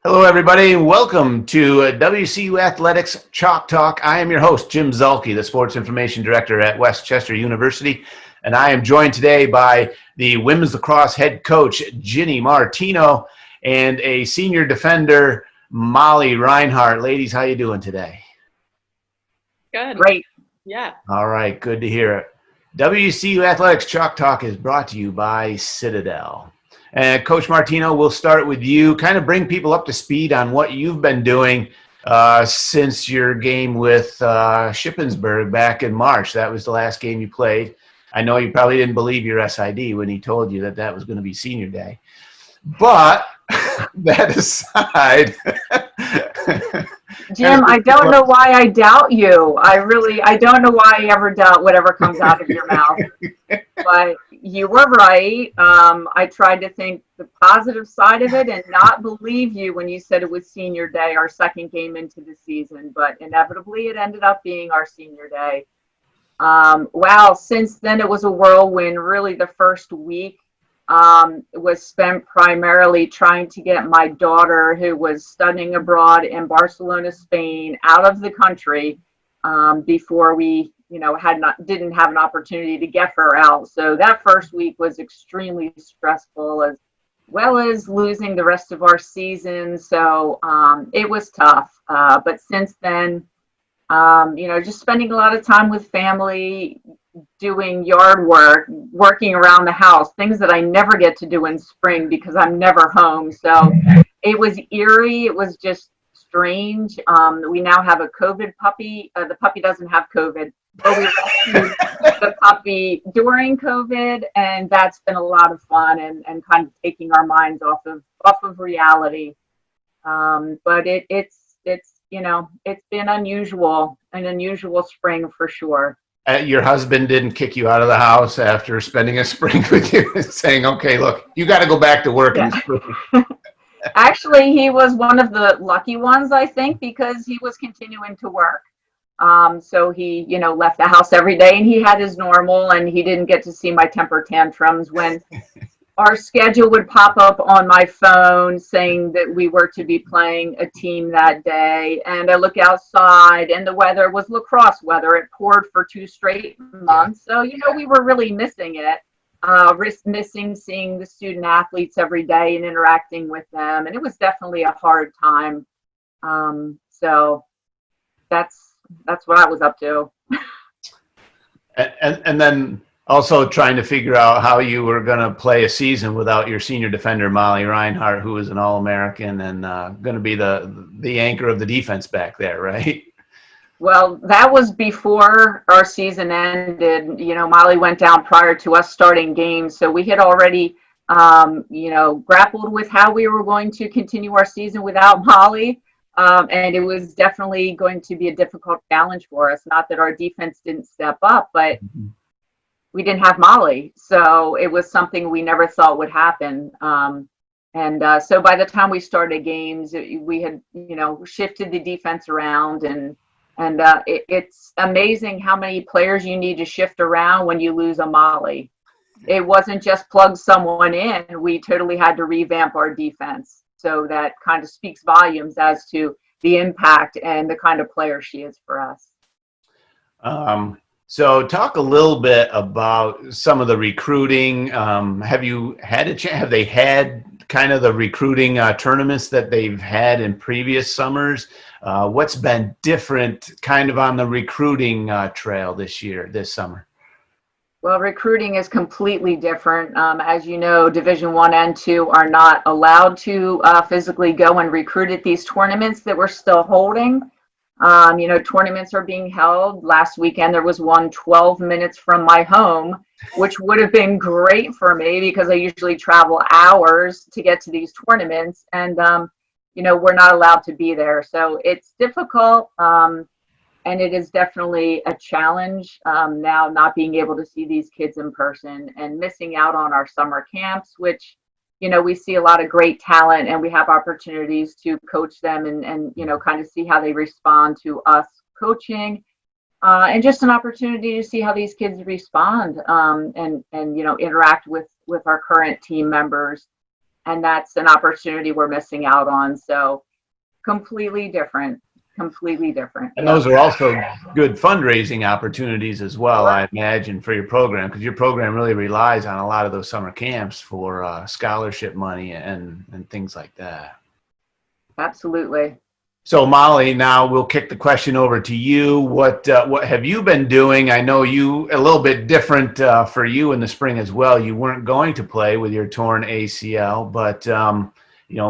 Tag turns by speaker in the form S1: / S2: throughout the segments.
S1: Hello, everybody. Welcome to WCU Athletics Chalk Talk. I am your host, Jim Zulke, the Sports Information Director at Westchester University, and I am joined today by the women's lacrosse head coach, Ginny Martino, and a senior defender, Molly Reinhardt. Ladies, how you doing today?
S2: Good.
S3: Great.
S2: Yeah.
S1: All right, good to hear it. WCU Athletics Chalk Talk is brought to you by Citadel. And Coach Martino, we'll start with you. Kind of bring people up to speed on what you've been doing since your game with Shippensburg back in March. That was the last game you played. I know you probably didn't believe your SID when he told you that was going to be senior day. But that aside,
S3: Jim, I don't know why I doubt you. I don't know why I ever doubt whatever comes out of your mouth. But you were right. I tried to think the positive side of it and not believe you when you said it was senior day, our second game into the season. But inevitably, it ended up being our senior day. Wow, since then it was a whirlwind. Really, the first week was spent primarily trying to get my daughter, who was studying abroad in Barcelona, Spain, out of the country before we, didn't have an opportunity to get her out. So that first week was extremely stressful, as well as losing the rest of our season. So it was tough. But since then, just spending a lot of time with family, doing yard work, working around the house, things that I never get to do in spring because I'm never home. So it was eerie. It was just strange. We now have a COVID puppy. The puppy doesn't have COVID, but we rescued the puppy during COVID, and that's been a lot of fun and kind of taking our minds off of reality. But it's been an unusual spring for sure.
S1: your husband didn't kick you out of the house after spending a spring with you, saying, okay, look, you got to go back to work.
S3: Yeah. Actually, he was one of the lucky ones, I think, because he was continuing to work. So he, left the house every day, and he had his normal, and he didn't get to see my temper tantrums when our schedule would pop up on my phone saying that we were to be playing a team that day. And I look outside and the weather was lacrosse weather. It poured for 2 straight months. So, we were really missing it, missing seeing the student athletes every day and interacting with them. And it was definitely a hard time. So that's what I was up to.
S1: And then also trying to figure out how you were going to play a season without your senior defender, Molly Reinhardt, who was an All-American and going to be the anchor of the defense back there, right?
S3: Well, that was before our season ended. Molly went down prior to us starting games. So we had already, grappled with how we were going to continue our season without Molly. And it was definitely going to be a difficult challenge for us. Not that our defense didn't step up, but we didn't have Molly. So it was something we never thought would happen. So by the time we started games, we had, shifted the defense around, and it's amazing how many players you need to shift around when you lose a Molly. It wasn't just plug someone in. We totally had to revamp our defense. So that kind of speaks volumes as to the impact and the kind of player she is for us.
S1: So talk a little bit about some of the recruiting. Have you had a chance? Have they had kind of the recruiting tournaments that they've had in previous summers? What's been different kind of on the recruiting trail this summer?
S3: Well, recruiting is completely different. As you know, Division I and II are not allowed to physically go and recruit at these tournaments that we're still holding. Tournaments are being held. Last weekend, there was one 12 minutes from my home, which would have been great for me because I usually travel hours to get to these tournaments. And, we're not allowed to be there. So it's difficult. And it is definitely a challenge now not being able to see these kids in person and missing out on our summer camps, which, we see a lot of great talent and we have opportunities to coach them and kind of see how they respond to us coaching and just an opportunity to see how these kids respond and interact with our current team members. and that's an opportunity we're missing out on. So completely different.
S1: And those are also good fundraising opportunities as well, I imagine, for your program, because your program really relies on a lot of those summer camps for scholarship money and things like that.
S3: Absolutely.
S1: So Molly, now we'll kick the question over to you. What have you been doing? I know you a little bit different for you in the spring as well. You weren't going to play with your torn ACL, but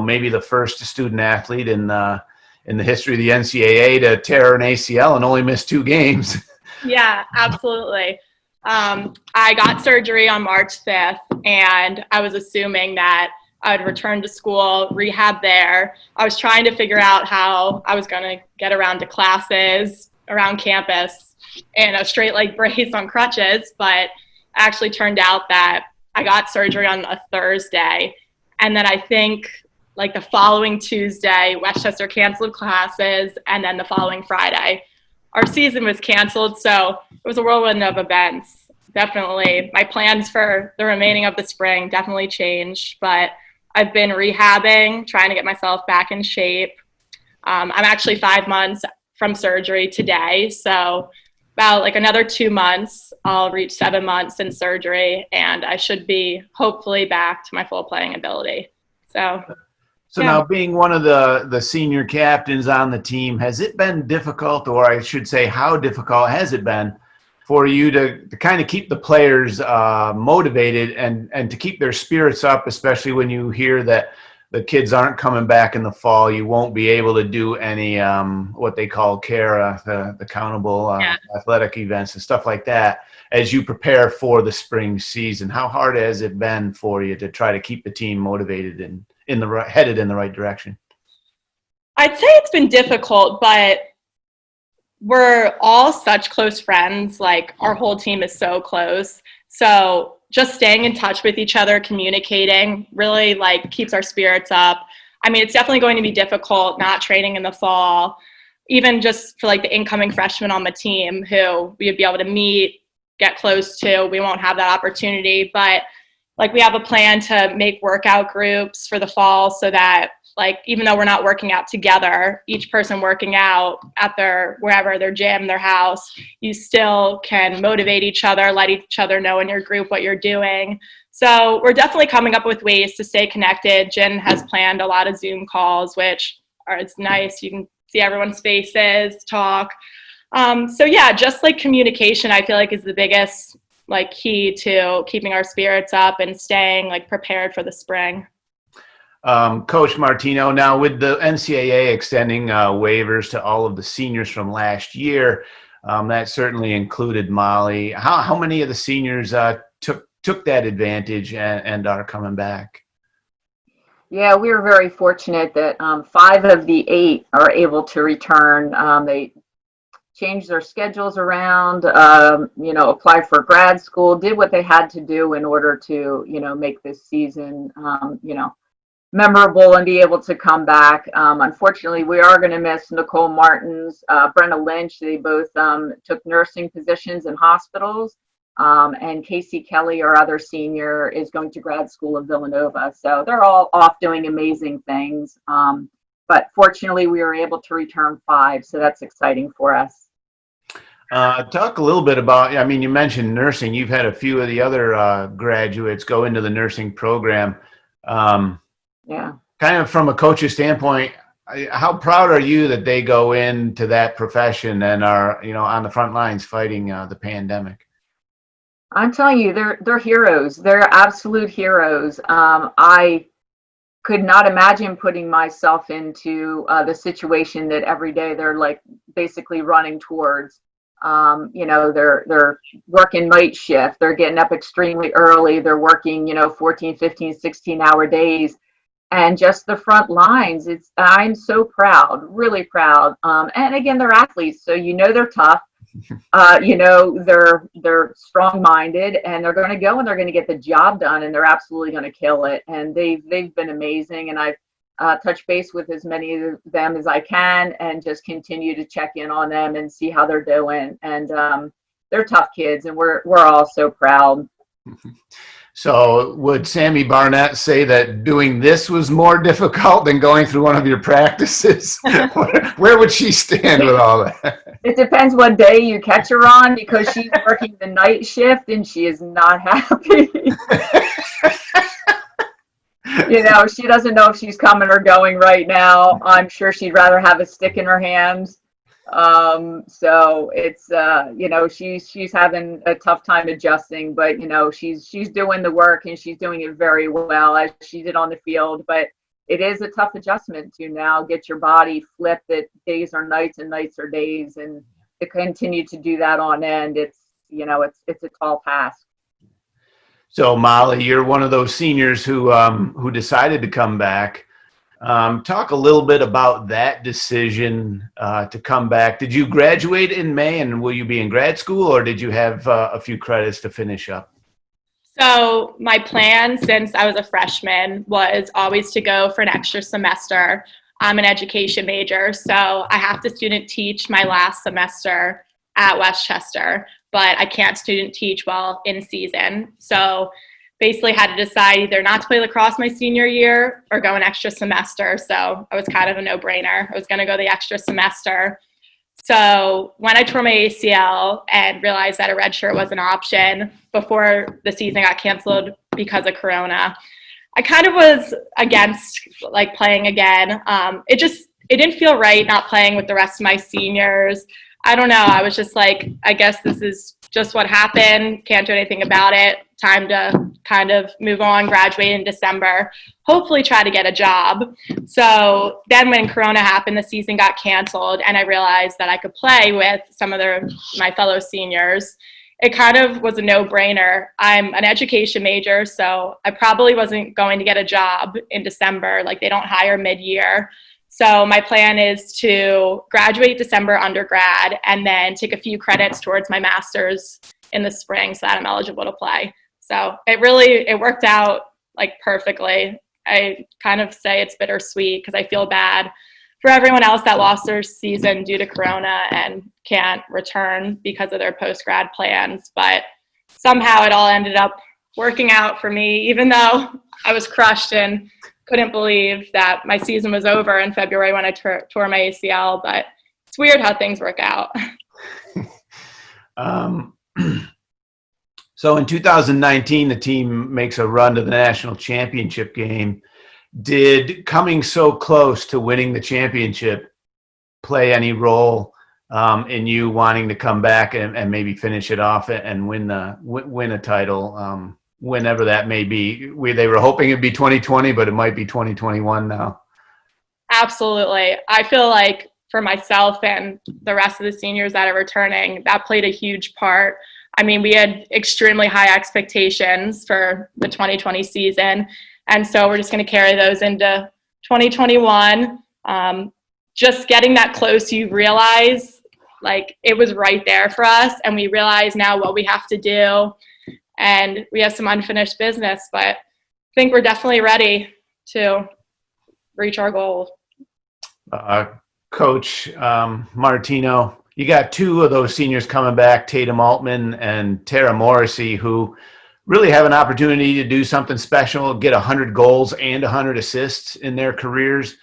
S1: maybe the first student athlete in the history of the NCAA to tear an ACL and only miss 2 games.
S2: Yeah, absolutely. I got surgery on March 5th, and I was assuming that I would return to school, rehab there. I was trying to figure out how I was going to get around to classes, around campus, in a straight leg brace on crutches, but it actually turned out that I got surgery on a Thursday, and then I think like the following Tuesday, Westchester canceled classes, and then the following Friday, our season was canceled. So it was a whirlwind of events. Definitely, my plans for the remaining of the spring definitely changed, but I've been rehabbing, trying to get myself back in shape. I'm actually 5 months from surgery today, so about like another 2 months, I'll reach 7 months in surgery, and I should be hopefully back to my full playing ability. So
S1: Now, being one of the senior captains on the team, has it been difficult, or I should say, how difficult has it been for you to kind of keep the players motivated and to keep their spirits up, especially when you hear that the kids aren't coming back in the fall? You won't be able to do any what they call CARA, the countable athletic events and stuff like that, as you prepare for the spring season. How hard has it been for you to try to keep the team motivated and headed in the right direction?
S2: I'd say it's been difficult, but we're all such close friends. Like, our whole team is so close. So just staying in touch with each other, communicating, really like keeps our spirits up. I mean, it's definitely going to be difficult not training in the fall, even just for like the incoming freshmen on the team who we would be able to meet, get close to. We won't have that opportunity, but like we have a plan to make workout groups for the fall so that like even though we're not working out together, each person working out at wherever, their gym, their house, you still can motivate each other, let each other know in your group what you're doing. So we're definitely coming up with ways to stay connected. Jen has planned a lot of Zoom calls, which it's nice. You can see everyone's faces, talk. So yeah, just like communication, I feel like is the biggest like key to keeping our spirits up and staying like prepared for the spring.
S1: Coach Martino, now with the NCAA extending waivers to all of the seniors from last year, that certainly included Molly. How many of the seniors took that advantage and are coming back?
S3: Yeah, we were very fortunate that 5 of the 8 are able to return. They changed their schedules around, applied for grad school, did what they had to do in order to, make this season, memorable and be able to come back. Unfortunately, we are going to miss Nicole Martins, Brenna Lynch. They both took nursing positions in hospitals. And Casey Kelly, our other senior, is going to grad school in Villanova. So they're all off doing amazing things. But fortunately, we were able to return 5. So that's exciting for us.
S1: Talk a little bit about, I mean, you mentioned nursing. You've had a few of the other graduates go into the nursing program.
S3: Yeah.
S1: Kind of from a coach's standpoint, how proud are you that they go into that profession and are, on the front lines fighting the pandemic?
S3: I'm telling you, they're heroes. They're absolute heroes. I could not imagine putting myself into the situation that every day they're like basically running towards. They're working night shift. They're getting up extremely early. They're working, 14, 15, 16-hour days. And just the front lines, I'm so proud, really proud. And again, they're athletes, so they're tough. They're strong-minded, and they're going to go and they're going to get the job done, and they're absolutely going to kill it. And they've been amazing, and I've touched base with as many of them as I can, and just continue to check in on them and see how they're doing. And they're tough kids, and we're all so proud.
S1: So would Sammy Barnett say that doing this was more difficult than going through one of your practices? Where would she stand with all that?
S3: It depends what day you catch her on, because she's working the night shift and she is not happy. She doesn't know if she's coming or going right now. I'm sure she'd rather have a stick in her hands. So it's she's having a tough time adjusting, but she's doing the work and she's doing it very well, as she did on the field. But it is a tough adjustment to now get your body flipped that days are nights and nights are days, and to continue to do that on end, it's a tall task.
S1: So Molly, you're one of those seniors who decided to come back. Talk a little bit about that decision to come back. Did you graduate in May, and will you be in grad school, or did you have a few credits to finish up?
S2: So my plan since I was a freshman was always to go for an extra semester. I'm an education major, so I have to student teach my last semester at Westchester, but I can't student teach while in season. So basically had to decide either not to play lacrosse my senior year or go an extra semester. So it was kind of a no-brainer. I was going to go the extra semester. So when I tore my ACL and realized that a redshirt was an option before the season got canceled because of Corona, I kind of was against playing again. It didn't feel right not playing with the rest of my seniors. I don't know. I was just like, I guess this is just what happened. Can't do anything about it. Time to kind of move on, graduate in December, hopefully try to get a job. So then when Corona happened, the season got canceled, and I realized that I could play with some of my fellow seniors. It kind of was a no-brainer. I'm an education major, so I probably wasn't going to get a job in December. They don't hire mid-year. So my plan is to graduate December undergrad and then take a few credits towards my master's in the spring so that I'm eligible to play. So it worked out perfectly. I kind of say it's bittersweet because I feel bad for everyone else that lost their season due to Corona and can't return because of their post-grad plans. But somehow it all ended up working out for me, even though I was crushed and couldn't believe that my season was over in February when I tore my ACL. But it's weird how things work out.
S1: So in 2019, the team makes a run to the national championship game. Did coming so close to winning the championship play any role in you wanting to come back and maybe finish it off and win a title, whenever that may be? They were hoping it'd be 2020, but it might be 2021 now.
S2: Absolutely. I feel like for myself and the rest of the seniors that are returning, that played a huge part. I mean, we had extremely high expectations for the 2020 season, and so we're just going to carry those into 2021. Just getting that close, you realize it was right there for us, and we realize now what we have to do, and we have some unfinished business, but I think we're definitely ready to reach our goal.
S1: Coach Martino, you got two of those seniors coming back, Tatum Altman and Tara Morrissey, who really have an opportunity to do something special, get 100 goals and 100 assists in their careers.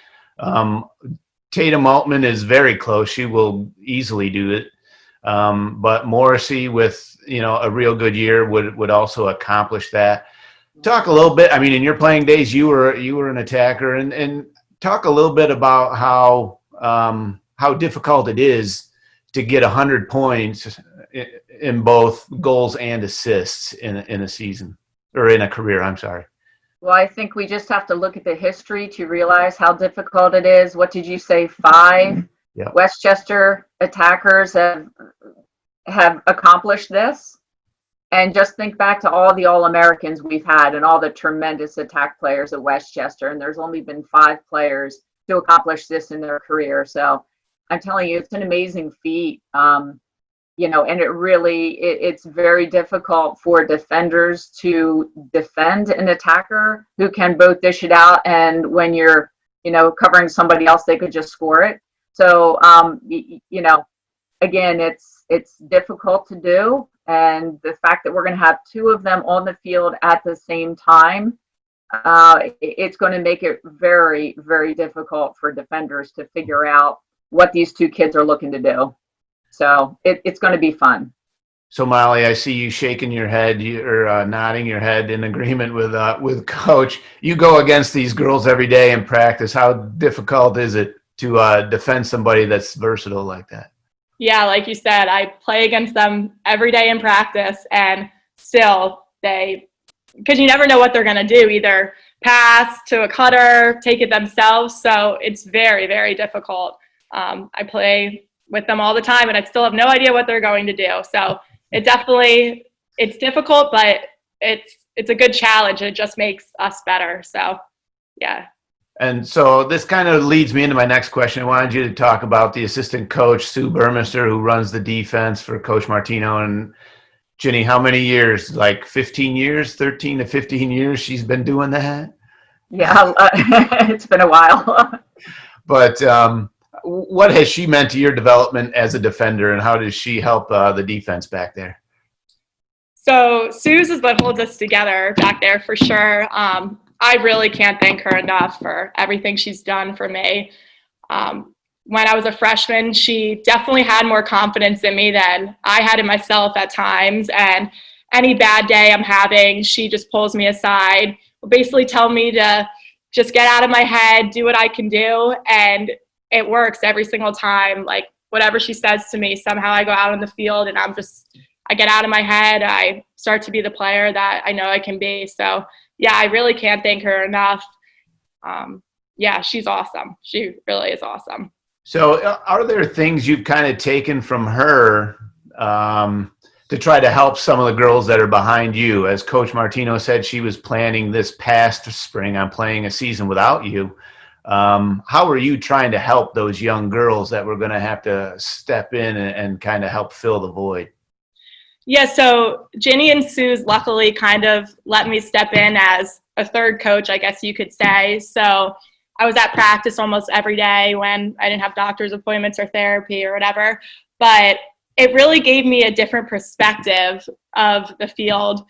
S1: Tatum Altman is very close. She will easily do it. But Morrissey, with a real good year, would also accomplish that. Talk a little bit. I mean, in your playing days, you were an attacker, and talk a little bit about how difficult it is to get 100 points in both goals and assists in a season, or in a career. I'm sorry.
S3: Well, I think we just have to look at the history to realize how difficult it is. What did you say? 5
S1: Yeah.
S3: Westchester attackers have accomplished this. And just think back to all the All-Americans we've had and all the tremendous attack players at Westchester. And there's only been 5 players to accomplish this in their career. So I'm telling you, it's an amazing feat. And it's very difficult for defenders to defend an attacker who can both dish it out, and when you're, covering somebody else, they could just score it. So, again, it's difficult to do. And the fact that we're going to have two of them on the field at the same time, it's going to make it very, very difficult for defenders to figure out what these two kids are looking to do. So it's going to be fun.
S1: So Molly, I see you shaking your head, you're nodding your head in agreement with Coach. You go against these girls every day in practice. How difficult is it to defend somebody that's versatile like that?
S2: Yeah, like you said, I play against them every day in practice, and still because you never know what they're going to do, either pass to a cutter, take it themselves. So it's very, very difficult. I play with them all the time, and I still have no idea what they're going to do. So it's difficult, but it's a good challenge. It just makes us better. So, yeah.
S1: And so this kind of leads me into my next question. I wanted you to talk about the assistant coach, Sue Burmester, who runs the defense for Coach Martino. And Ginny, how many years? Like 15 years, 13 to 15 years she's been doing that?
S3: Yeah, it's been a while.
S1: But what has she meant to your development as a defender, and how does she help the defense back there?
S2: So Suze is what holds us together back there for sure. I really can't thank her enough for everything she's done for me. When I was a freshman, she definitely had more confidence in me than I had in myself at times. And any bad day I'm having, she just pulls me aside, will basically tell me to just get out of my head, do what I can do. And it works every single time. Like whatever she says to me, somehow I go out on the field and I get out of my head. I start to be the player that I know I can be. So yeah, I really can't thank her enough. Yeah, she's awesome. She really is awesome.
S1: So are there things you've kind of taken from her to try to help some of the girls that are behind you? As Coach Martino said, she was planning this past spring on playing a season without you. How are you trying to help those young girls that were going to have to step in and kind of help fill the void?
S2: Yeah, so Ginny and Suze luckily kind of let me step in as a third coach, I guess you could say. So I was at practice almost every day when I didn't have doctor's appointments or therapy or whatever. But it really gave me a different perspective of the field.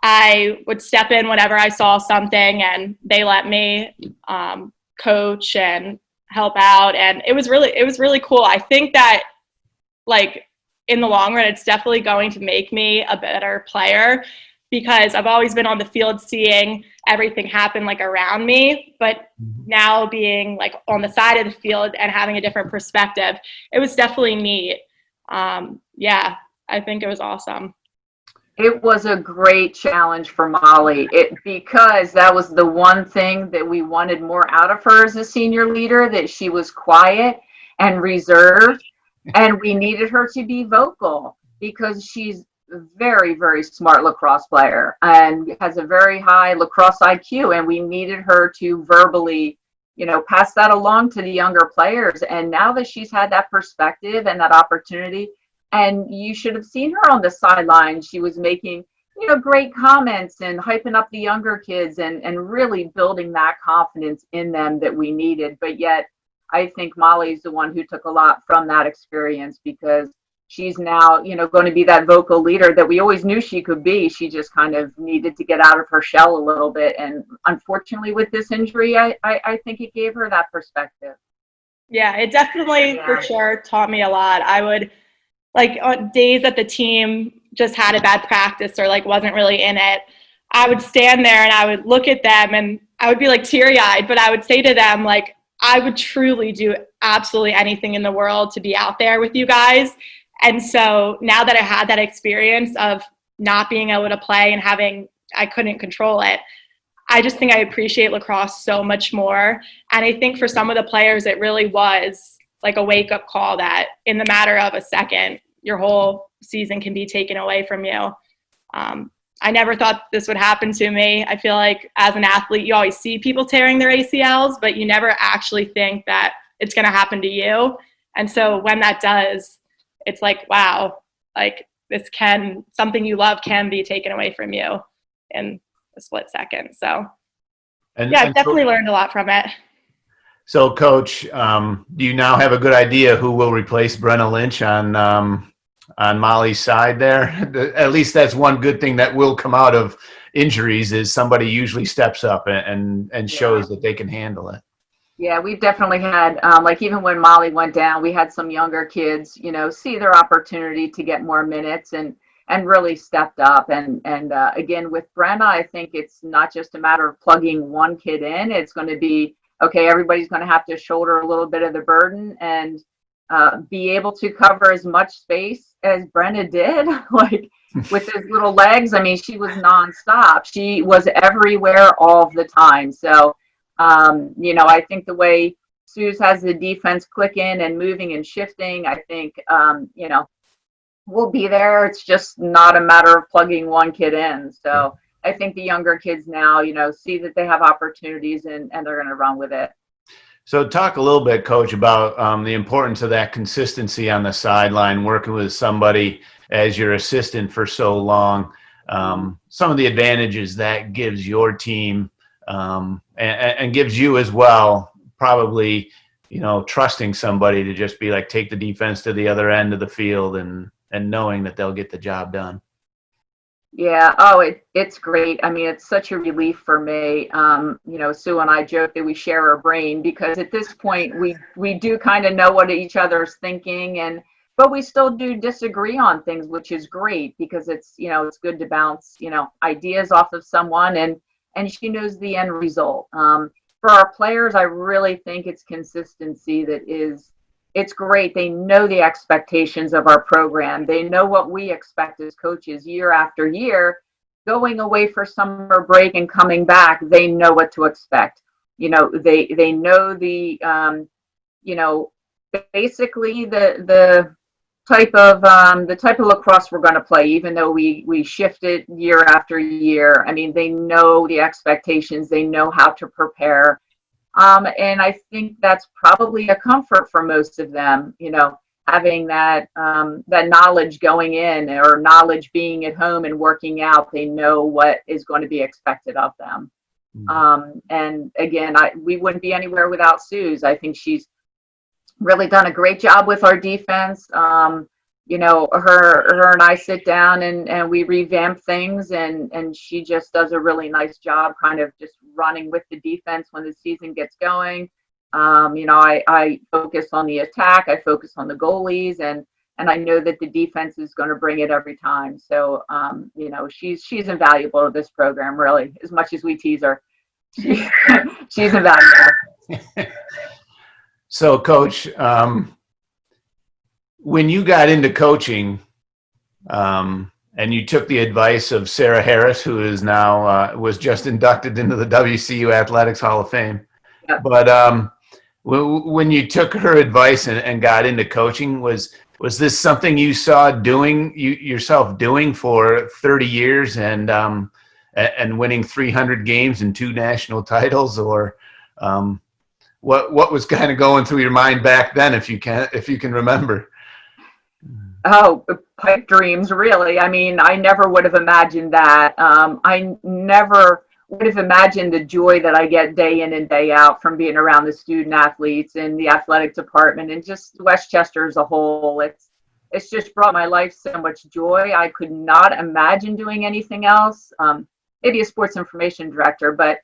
S2: I would step in whenever I saw something, and they let me coach and help out. And it was really cool. I think that, like, in the long run, it's definitely going to make me a better player, because I've always been on the field seeing everything happen like around me, but now being like on the side of the field and having a different perspective, it was definitely neat. Yeah, I think it was awesome.
S3: It was a great challenge for Molly because that was the one thing that we wanted more out of her as a senior leader, that she was quiet and reserved. And we needed her to be vocal because she's a very, very smart lacrosse player and has a very high lacrosse IQ. And we needed her to verbally, pass that along to the younger players. And now that she's had that perspective and that opportunity, and you should have seen her on the sideline, she was making, great comments and hyping up the younger kids and really building that confidence in them that we needed. But yet, I think Molly's the one who took a lot from that experience, because she's now, going to be that vocal leader that we always knew she could be. She just kind of needed to get out of her shell a little bit. And unfortunately, with this injury, I think it gave her that perspective.
S2: Yeah, it definitely for sure taught me a lot. I would, like, on days that the team just had a bad practice or like wasn't really in it, I would stand there and I would look at them and I would be like teary-eyed, but I would say to them, like, I would truly do absolutely anything in the world to be out there with you guys. And so now that I had that experience of not being able to play and I couldn't control it, I just think I appreciate lacrosse so much more. And I think for some of the players, it really was like a wake-up call that in the matter of a second, your whole season can be taken away from you. I never thought this would happen to me. I feel like as an athlete, you always see people tearing their ACLs, but you never actually think that it's going to happen to you. And so when that does, it's like, wow, like something you love can be taken away from you in a split second. So I've definitely learned a lot from it.
S1: So Coach, do you now have a good idea who will replace Brenna Lynch on Molly's side there. At least that's one good thing that will come out of injuries is somebody usually steps up and shows that they can handle it.
S3: Yeah, we've definitely had, like even when Molly went down, we had some younger kids, see their opportunity to get more minutes and really stepped up. And again, with Brenna, I think it's not just a matter of plugging one kid in. It's going to be, okay, everybody's going to have to shoulder a little bit of the burden and be able to cover as much space as Brenna did. Like with his little legs, I mean, she was nonstop. She was everywhere all the time. So, I think the way Suze has the defense clicking and moving and shifting, I think, we'll be there. It's just not a matter of plugging one kid in. So I think the younger kids now, see that they have opportunities and they're going to run with it.
S1: So talk a little bit, Coach, about the importance of that consistency on the sideline, working with somebody as your assistant for so long, some of the advantages that gives your team and gives you as well, probably, trusting somebody to just be like, take the defense to the other end of the field and knowing that they'll get the job done.
S3: Yeah. Oh, it's great. I mean, it's such a relief for me. Sue and I joke that we share a brain because at this point we do kind of know what each other's thinking but we still do disagree on things, which is great because it's good to bounce, ideas off of someone and she knows the end result. For our players, I really think it's consistency it's great. They know the expectations of our program. They know what we expect as coaches year after year. Going away for summer break and coming back, they know what to expect. They know basically the type of lacrosse we're going to play, even though we shift it year after year. I mean, they know the expectations. They know how to prepare. And I think that's probably a comfort for most of them, having that knowledge going in or knowledge being at home and working out. They know what is going to be expected of them. And again, we wouldn't be anywhere without Suze. I think she's really done a great job with our defense. Her and I sit down and we revamp things and she just does a really nice job kind of just running with the defense when the season gets going. I focus on the attack, I focus on the goalies and I know that the defense is going to bring it every time. So, she's invaluable to this program, really, as much as we tease her. She's invaluable.
S1: So, Coach, when you got into coaching and you took the advice of Sarah Harris, who is now was just inducted into the WCU Athletics Hall of Fame,
S3: Yep.
S1: But when you took her advice and got into coaching, was this something you saw yourself doing for 30 years and winning 300 games and 2 national titles, or what was kind of going through your mind back then, if you can remember?
S3: Oh, pipe dreams, really. I mean, I never would have imagined that. I never would have imagined the joy that I get day in and day out from being around the student athletes and the athletic department and just Westchester as a whole. It's just brought my life so much joy. I could not imagine doing anything else. Maybe a sports information director, but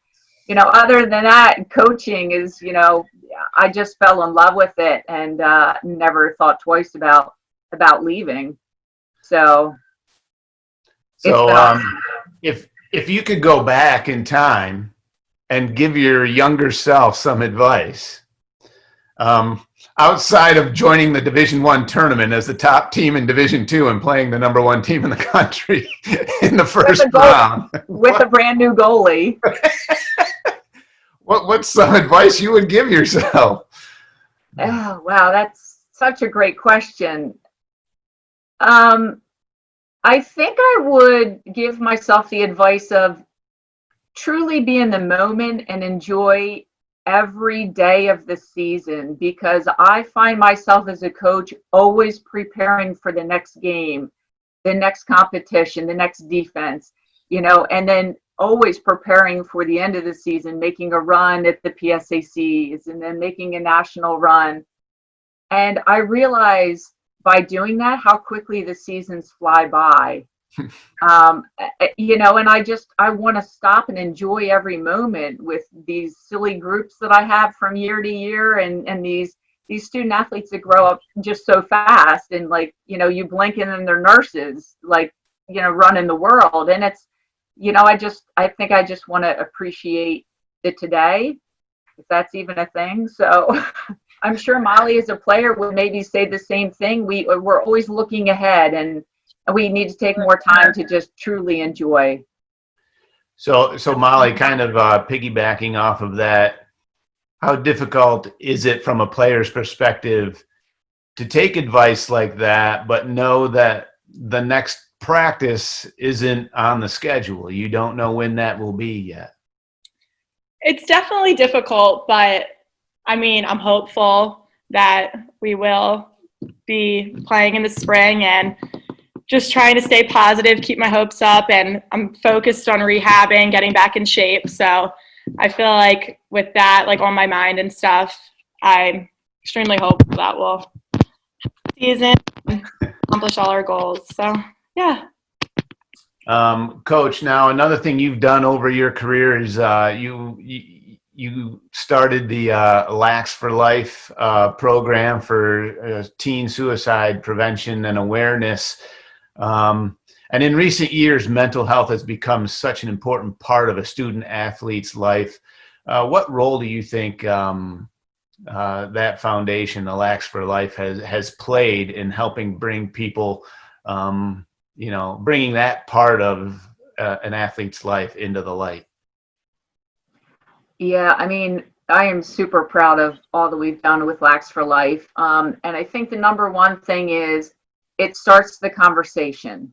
S3: other than that, coaching is, I just fell in love with it and never thought twice about leaving. So
S1: if you could go back in time and give your younger self some advice, outside of joining the Division I tournament as the top team in Division II and playing the number 1 team in the country in the first round
S3: with a brand new goalie,
S1: what's some advice you would give yourself?
S3: Oh, wow, that's such a great question. I think I would give myself the advice of truly be in the moment and enjoy every day of the season, because I find myself as a coach always preparing for the next game, the next competition, the next defense, and then always preparing for the end of the season, making a run at the PSACs and then making a national run. And I realize by doing that, how quickly the seasons fly by. And I want to stop and enjoy every moment with these silly groups that I have from year to year, and these student athletes that grow up just so fast, and you blink and then they're nurses, running the world. And it's, I think I just want to appreciate the today, if that's even a thing. So I'm sure Molly as a player would maybe say the same thing. We're always looking ahead, and we need to take more time to just truly enjoy.
S1: So Molly, kind of piggybacking off of that, how difficult is it from a player's perspective to take advice like that, but know that the next practice isn't on the schedule? You don't know when that will be yet.
S2: It's definitely difficult, but I mean, I'm hopeful that we will be playing in the spring, and just trying to stay positive, keep my hopes up, and I'm focused on rehabbing, getting back in shape. So I feel like with that, on my mind and stuff, I'm extremely hopeful that we'll season accomplish all our goals. So yeah.
S1: Coach, now another thing you've done over your career is you started the Lax for Life program for teen suicide prevention and awareness. And in recent years, mental health has become such an important part of a student athlete's life. What role do you think that foundation, the Lax for Life, has played in helping bring people, bringing that part of an athlete's life into the light?
S3: Yeah, I mean, I am super proud of all that we've done with Lax for Life. And I think the number one thing is it starts the conversation.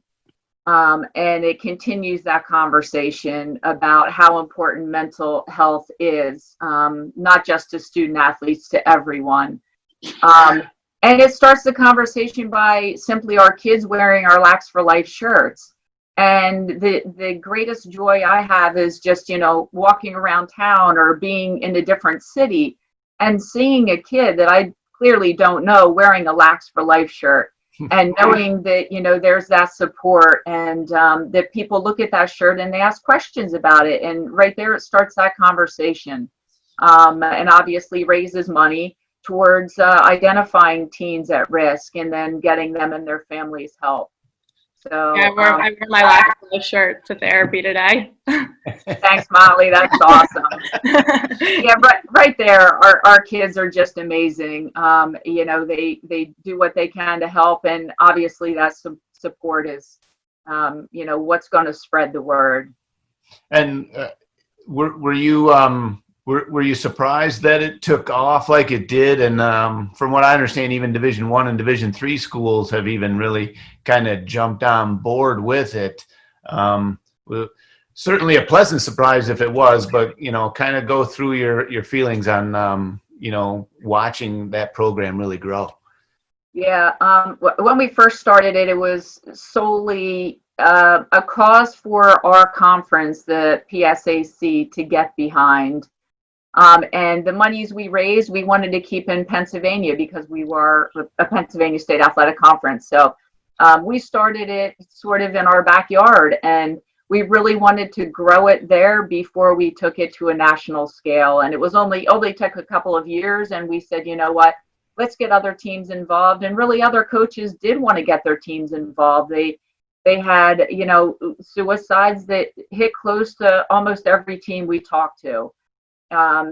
S3: And it continues that conversation about how important mental health is, not just to student athletes, to everyone. And it starts the conversation by simply our kids wearing our Lax for Life shirts. And the greatest joy I have is just, walking around town or being in a different city and seeing a kid that I clearly don't know wearing a Lax for Life shirt. And knowing that, there's that support, and that people look at that shirt and they ask questions about it. And right there, it starts that conversation, and obviously raises money towards identifying teens at risk and then getting them and their families help. So
S2: Yeah, I wore my Lax for Life shirt to therapy today.
S3: Thanks, Molly. That's awesome. Yeah, right there, our kids are just amazing. They do what they can to help, and obviously that support is, what's going to spread the word.
S1: And were you surprised that it took off like it did? And from what I understand, even Division I and Division III schools have even really kind of jumped on board with it. Certainly a pleasant surprise if it was, but kind of go through your feelings on watching that program really grow.
S3: Yeah, when we first started it, it was solely a cause for our conference, the PSAC, to get behind. And the monies we raised, we wanted to keep in Pennsylvania because we were a Pennsylvania State Athletic Conference. So we started it sort of in our backyard, and we really wanted to grow it there before we took it to a national scale. And it was only took a couple of years, and we said, you know what, let's get other teams involved. And really other coaches did want to get their teams involved. They had, suicides that hit close to almost every team we talked to.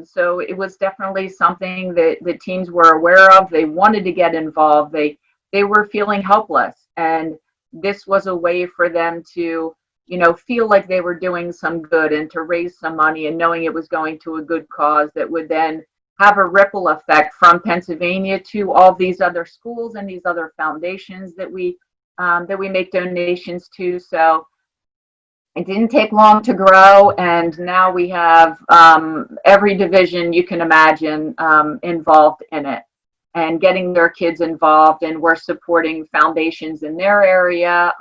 S3: So it was definitely something that the teams were aware of. They wanted to get involved. They were feeling helpless, and this was a way for them to, feel like they were doing some good and to raise some money, and knowing it was going to a good cause that would then have a ripple effect from Pennsylvania to all these other schools and these other foundations that we make donations to. So it didn't take long to grow, and now we have every division you can imagine involved in it, and getting their kids involved, and we're supporting foundations in their area,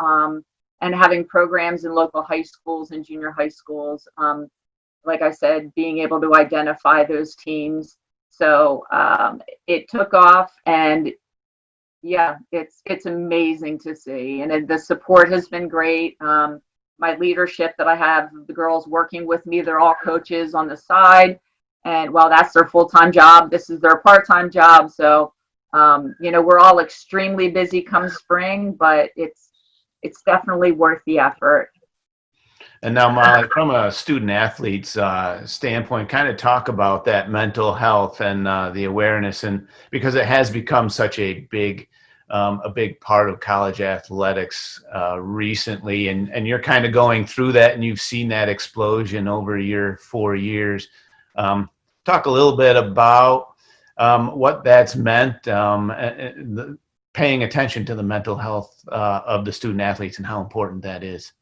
S3: and having programs in local high schools and junior high schools. Like I said, being able to identify those teams. So it took off, and Yeah, it's amazing to see, and the support has been great. My leadership that I have, the girls working with me, they're all coaches on the side, and while that's their full-time job, this is their part-time job. So, we're all extremely busy come spring, but it's definitely worth the effort.
S1: And now, Molly, from a student athlete's standpoint, kind of talk about that mental health and the awareness, and because it has become such a big part of college athletics recently, and you're kind of going through that, and you've seen that explosion over your 4 years. Talk a little bit about what that's meant, paying attention to the mental health of the student athletes and how important that is.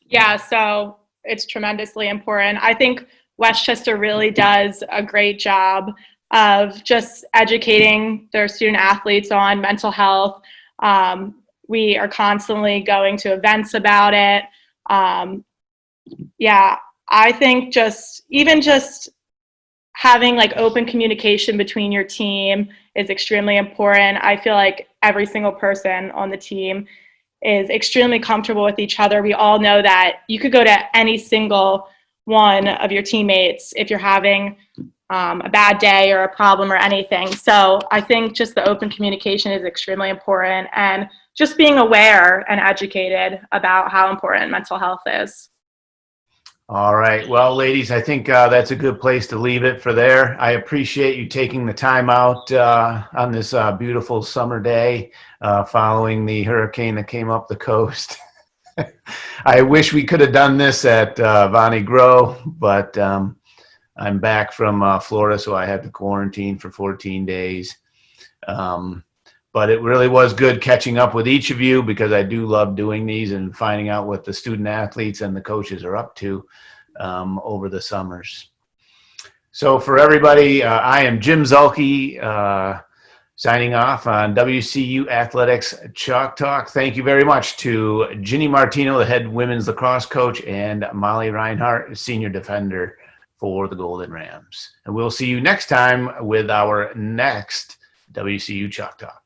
S2: Yeah, so it's tremendously important. I think Westchester really does a great job of just educating their student athletes on mental health. We are constantly going to events about it. Yeah, I think just having like open communication between your team is extremely important. I feel like every single person on the team is extremely comfortable with each other. We all know that you could go to any single one of your teammates if you're having a bad day or a problem or anything. So I think just the open communication is extremely important, and just being aware and educated about how important mental health is.
S1: All right. Well, ladies, I think that's a good place to leave it for there. I appreciate you taking the time out on this beautiful summer day following the hurricane that came up the coast. I wish we could have done this at Bonnie Grow, but I'm back from Florida, so I had to quarantine for 14 days. But it really was good catching up with each of you, because I do love doing these and finding out what the student athletes and the coaches are up to over the summers. So for everybody, I am Jim Zulke, signing off on WCU Athletics Chalk Talk. Thank you very much to Ginny Martino, the head women's lacrosse coach, and Molly Reinhart, senior defender for the Golden Rams. And we'll see you next time with our next WCU Chalk Talk.